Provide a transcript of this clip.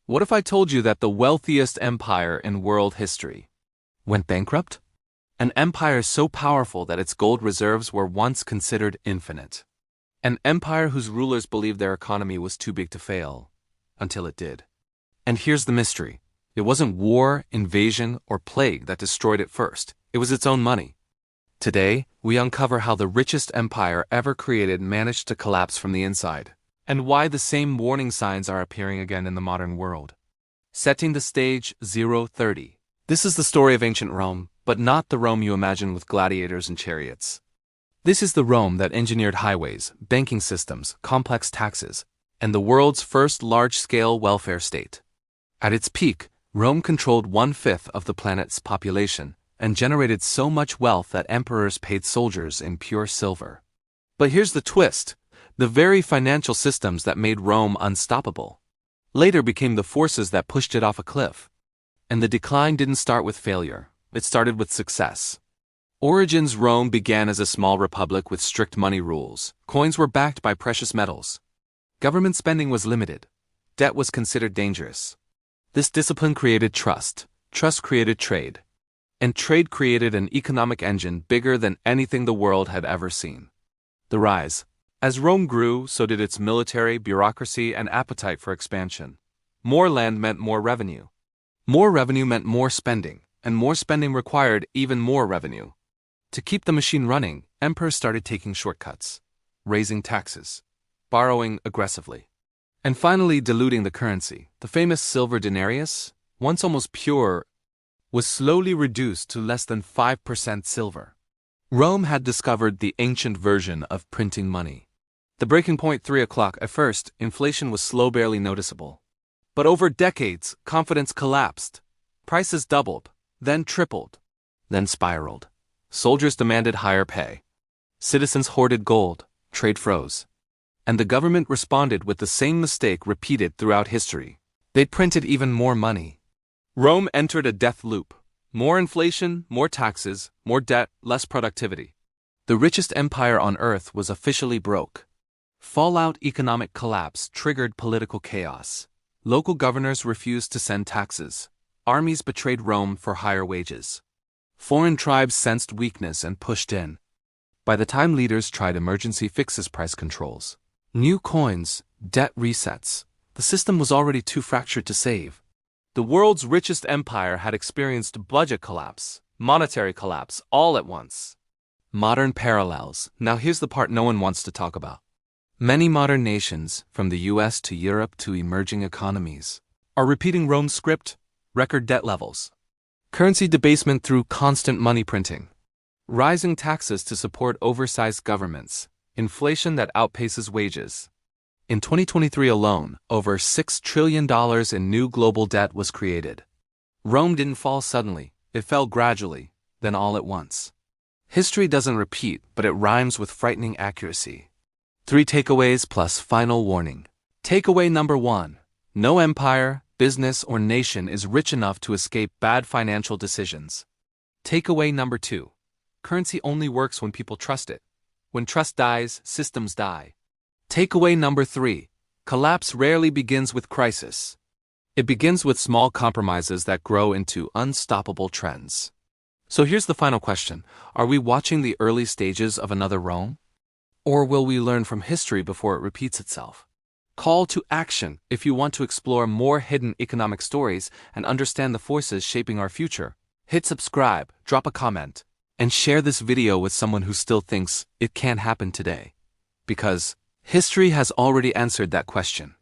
What if I told you that the wealthiest empire in world history went bankrupt? An empire so powerful that its gold reserves were once considered infinite. An empire whose rulers believed their economy was too big to fail, until it did. And here's the mystery. It wasn't war, invasion, or plague that destroyed it first. It was its own money. Today, we uncover how the richest empire ever created managed to collapse from the inside, and why the same warning signs are appearing again in the modern world. Setting the stage 030. This is the story of ancient Rome, but not the Rome you imagine with gladiators and chariots. This is the Rome that engineered highways, banking systems, complex taxes, and the world's first large-scale welfare state. At its peak, Rome controlled 1/5 of the planet's population and generated so much wealth that emperors paid soldiers in pure silver. But here's the twist. The very financial systems that made Rome unstoppable later became the forces that pushed it off a cliff. And the decline didn't start with failure. It started with success. Origins: Rome began as a small republic with strict money rules. Coins were backed by precious metals. Government spending was limited. Debt was considered dangerous. This discipline created trust. Trust created trade. And trade created an economic engine bigger than anything the world had ever seen. The rise. As Rome grew, so did its military, bureaucracy, and appetite for expansion. More land meant more revenue. More revenue meant more spending, and more spending required even more revenue. To keep the machine running, emperors started taking shortcuts, raising taxes, borrowing aggressively, and finally diluting the currency. The famous silver denarius, once almost pure, was slowly reduced to less than 5% silver. Rome had discovered the ancient version of printing money. The breaking point: 3 o'clock. At first, inflation was slow, barely noticeable. But over decades, confidence collapsed. Prices doubled, then tripled, then spiraled. Soldiers demanded higher pay. Citizens hoarded gold, trade froze. And the government responded with the same mistake repeated throughout history. They printed even more money. Rome entered a death loop. More inflation, more taxes, more debt, less productivity. The richest empire on earth was officially broke. Fallout: economic collapse triggered political chaos. Local governors refused to send taxes. Armies betrayed Rome for higher wages. Foreign tribes sensed weakness and pushed in. By the time leaders tried emergency fixes, price controls, new coins, debt resets, the system was already too fractured to save. The world's richest empire had experienced budget collapse, monetary collapse, all at once. Modern parallels. Now here's the part no one wants to talk about. Many modern nations, from the US to Europe to emerging economies, are repeating Rome's script: record debt levels, currency debasement through constant money printing, rising taxes to support oversized governments, inflation that outpaces wages. In 2023 alone, over $6 trillion in new global debt was created. Rome didn't fall suddenly, it fell gradually, then all at once. History doesn't repeat, but it rhymes with frightening accuracy. 3 takeaways plus final warning. Takeaway number 1. No empire, business, or nation is rich enough to escape bad financial decisions. Takeaway number 2. Currency only works when people trust it. When trust dies, systems die. Takeaway number 3. Collapse rarely begins with crisis. It begins with small compromises that grow into unstoppable trends. So here's the final question. Are we watching the early stages of another Rome? Or will we learn from history before it repeats itself? Call to action. If you want to explore more hidden economic stories and understand the forces shaping our future, hit subscribe, drop a comment, and share this video with someone who still thinks it can't happen today. Because history has already answered that question.